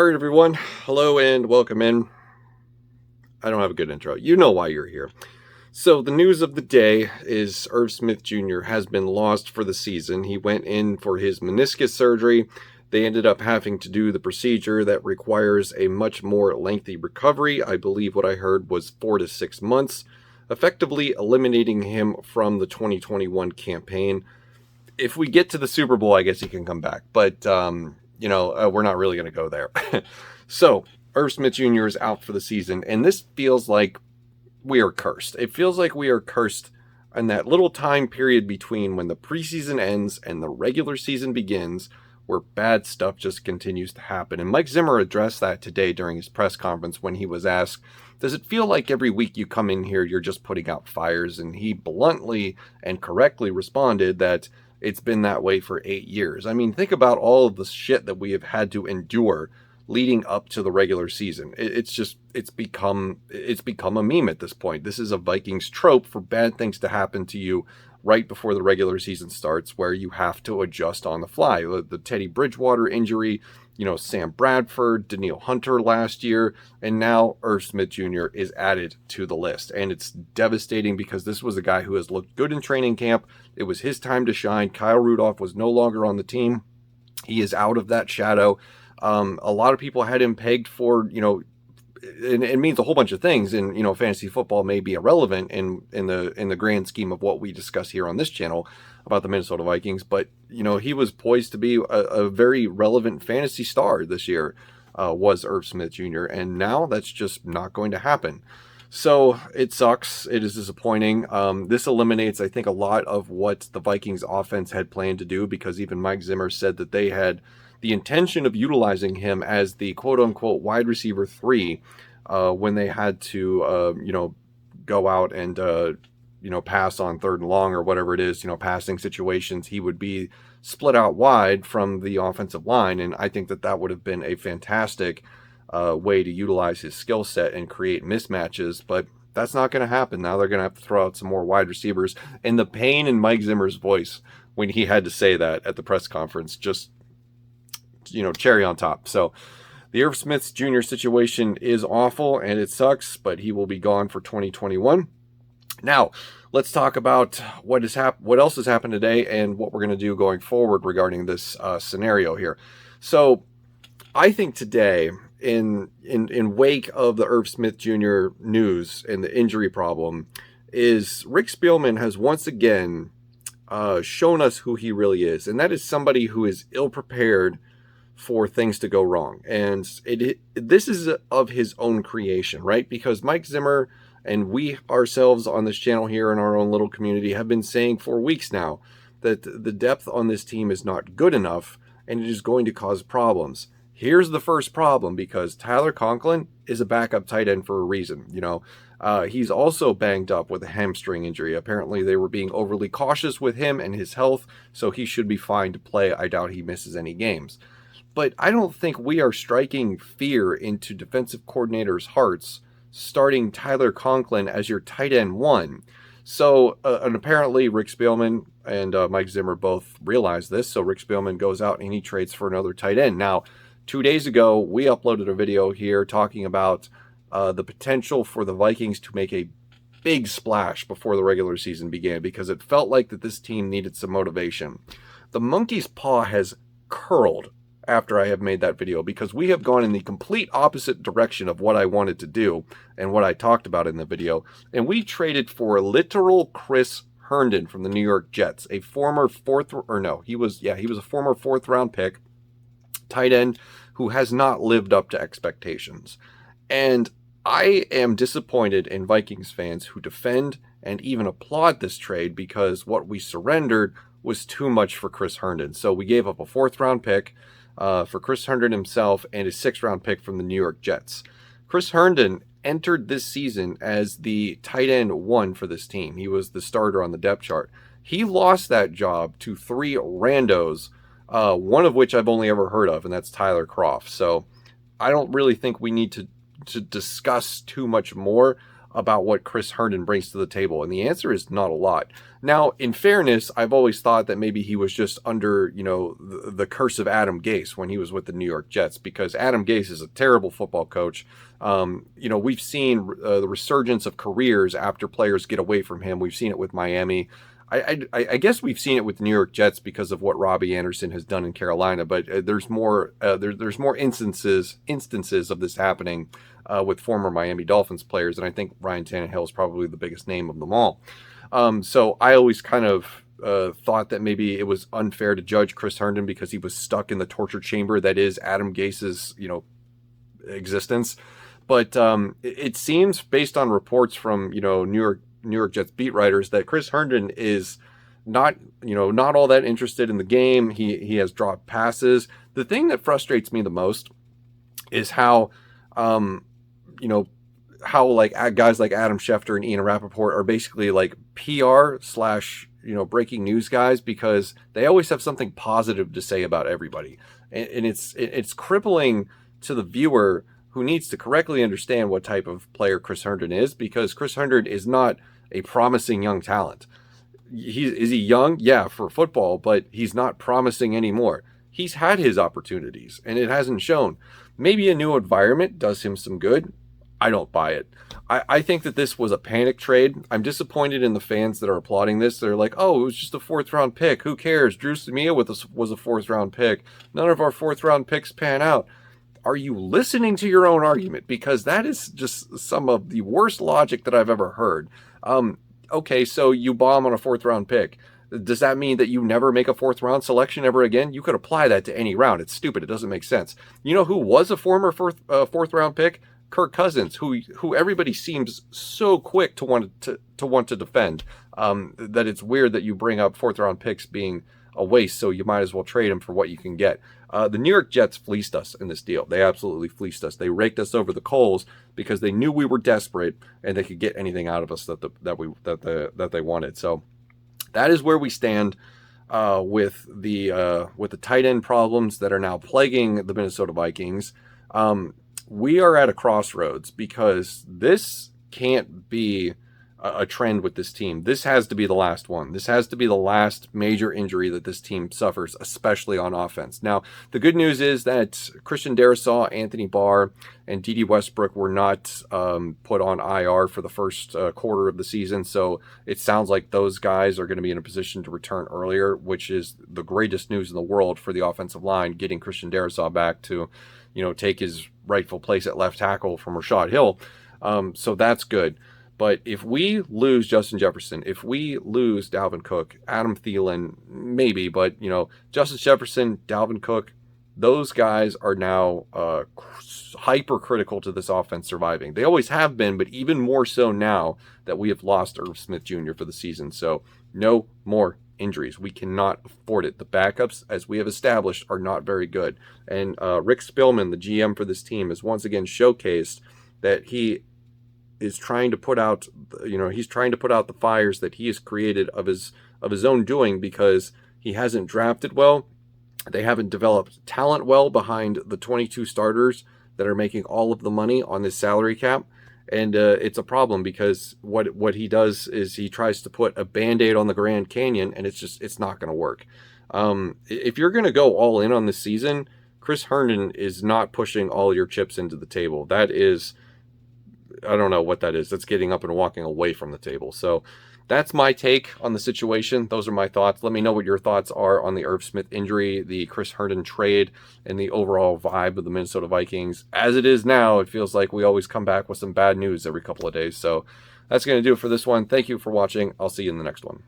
All right, everyone. Hello and welcome in. I don't have a good intro. You know why you're here. So the news of the day is Irv Smith Jr. has been lost for the season. He went in for his meniscus surgery. They ended up having to do the procedure that requires a much more lengthy recovery. I believe what I heard was 4 to 6 months, effectively eliminating him from the 2021 campaign. If we get to the Super Bowl, I guess he can come back. But, we're not really going to go there. So, Irv Smith Jr. is out for the season, and this feels like we are cursed. It feels like we are cursed in that little time period between when the preseason ends and the regular season begins, where bad stuff just continues to happen. And Mike Zimmer addressed that today during his press conference when he was asked, does it feel like every week you come in here, you're just putting out fires? And he bluntly and correctly responded that it's been that way for 8 years. I mean, think about all of the shit that we have had to endure leading up to the regular season. It's become a meme at this point. This is a Vikings trope for bad things to happen to you right before the regular season starts, where you have to adjust on the fly. The Teddy Bridgewater injury, Sam Bradford, Danielle Hunter last year, and now Irv Smith Jr. is added to the list. And it's devastating because this was a guy who has looked good in training camp. It was his time to shine. Kyle Rudolph was no longer on the team. He is out of that shadow. A lot of people had him pegged for, it means a whole bunch of things, and fantasy football may be irrelevant in the grand scheme of what we discuss here on this channel about the Minnesota Vikings. But he was poised to be a very relevant fantasy star this year, was Irv Smith Jr., and now that's just not going to happen. So it sucks. It is disappointing. This eliminates, I think, a lot of what the Vikings offense had planned to do, because even Mike Zimmer said that they had the intention of utilizing him as the quote-unquote wide receiver 3 when they had to, go out and, pass on 3rd and long or whatever it is, passing situations. He would be split out wide from the offensive line, and I think that would have been a fantastic way to utilize his skill set and create mismatches, but that's not going to happen. Now they're going to have to throw out some more wide receivers, and the pain in Mike Zimmer's voice when he had to say that at the press conference, just cherry on top. So the Irv Smith Jr. situation is awful and it sucks, but he will be gone for 2021. Now, let's talk about what else has happened today and what we're going to do going forward regarding this scenario here. So I think today, in wake of the Irv Smith Jr. news and the injury problem, is Rick Spielman has once again shown us who he really is, and that is somebody who is ill-prepared for things to go wrong. And this is of his own creation, right? Because Mike Zimmer and we ourselves on this channel here in our own little community have been saying for weeks now that the depth on this team is not good enough and it is going to cause problems. Here's the first problem, because Tyler Conklin is a backup tight end for a reason. He's also banged up with a hamstring injury. Apparently they were being overly cautious with him and his health, so he should be fine to play. I doubt he misses any games. But I don't think we are striking fear into defensive coordinators' hearts starting Tyler Conklin as your tight end 1. So, and apparently Rick Spielman and Mike Zimmer both realize this, so Rick Spielman goes out and he trades for another tight end. Now, 2 days ago, we uploaded a video here talking about the potential for the Vikings to make a big splash before the regular season began, because it felt like that this team needed some motivation. The monkey's paw has curled after I have made that video, because we have gone in the complete opposite direction of what I wanted to do and what I talked about in the video. And we traded for literal Chris Herndon from the New York Jets, a former he was a former 4th round pick, tight end who has not lived up to expectations. And I am disappointed in Vikings fans who defend and even applaud this trade, because what we surrendered was too much for Chris Herndon. So we gave up a 4th round pick for Chris Herndon himself and a 6th round pick from the New York Jets. Chris Herndon entered this season as the tight end 1 for this team. He was the starter on the depth chart. He lost that job to 3 randos, one of which I've only ever heard of, and that's Tyler Kroft. So I don't really think we need to discuss too much more about what Chris Herndon brings to the table? And the answer is not a lot. Now, in fairness, I've always thought that maybe he was just under, the curse of Adam Gase when he was with the New York Jets, because Adam Gase is a terrible football coach. We've seen the resurgence of careers after players get away from him. We've seen it with Miami. I guess we've seen it with the New York Jets because of what Robbie Anderson has done in Carolina, but there's more instances of this happening with former Miami Dolphins players, and I think Ryan Tannehill is probably the biggest name of them all. So I always kind of thought that maybe it was unfair to judge Chris Herndon because he was stuck in the torture chamber that is Adam Gase's existence. But it seems, based on reports from New York Jets beat writers, that Chris Herndon is not all that interested in the game. He has dropped passes. The thing that frustrates me the most is how like guys like Adam Schefter and Ian Rappaport are basically like PR / breaking news guys, because they always have something positive to say about everybody, and it's crippling to the viewer who needs to correctly understand what type of player Chris Herndon is, because Chris Herndon is not a promising young talent. Is he young? Yeah, for football, but he's not promising anymore. He's had his opportunities, and it hasn't shown. Maybe a new environment does him some good. I don't buy it. I think that this was a panic trade. I'm disappointed in the fans that are applauding this. They're like, oh, it was just a 4th-round pick. Who cares? Drew Samia was a 4th-round pick. None of our 4th-round picks pan out. Are you listening to your own argument? Because that is just some of the worst logic that I've ever heard. Okay, so you bomb on a 4th-round pick. Does that mean that you never make a 4th-round selection ever again? You could apply that to any round. It's stupid. It doesn't make sense. You know who was a former 4th-round pick? Kirk Cousins, who everybody seems so quick to want to defend, that it's weird that you bring up 4th-round picks being a waste, so you might as well trade them for what you can get. The New York Jets fleeced us in this deal. They absolutely fleeced us. They raked us over the coals because they knew we were desperate and they could get anything out of us that they wanted. So that is where we stand with the tight end problems that are now plaguing the Minnesota Vikings. We are at a crossroads, because this can't be a trend with this team. This has to be the last one. This has to be the last major injury that this team suffers, especially on offense. Now, the good news is that Christian Darrisaw, Anthony Barr, and Dede Westbrook were not put on IR for the first quarter of the season, so it sounds like those guys are going to be in a position to return earlier, which is the greatest news in the world for the offensive line, getting Christian Darrisaw back to take his rightful place at left tackle from Rashad Hill. So that's good. But if we lose Justin Jefferson, if we lose Dalvin Cook, Adam Thielen, maybe, but Justin Jefferson, Dalvin Cook, those guys are now hypercritical to this offense surviving. They always have been, but even more so now that we have lost Irv Smith Jr. for the season. So no more injuries. We cannot afford it. The backups, as we have established, are not very good. And Rick Spielman, the GM for this team, has once again showcased that he is trying to put out, he's trying to put out the fires that he has created of his own doing, because he hasn't drafted well. They haven't developed talent well behind the 22 starters that are making all of the money on this salary cap. And it's a problem, because what he does is he tries to put a Band-Aid on the Grand Canyon, and it's not going to work. If you're going to go all in on this season, Chris Herndon is not pushing all your chips into the table. That is, I don't know what that is. That's getting up and walking away from the table. So that's my take on the situation. Those are my thoughts. Let me know what your thoughts are on the Irv Smith injury, the Chris Herndon trade, and the overall vibe of the Minnesota Vikings. As it is now, it feels like we always come back with some bad news every couple of days. So that's going to do it for this one. Thank you for watching. I'll see you in the next one.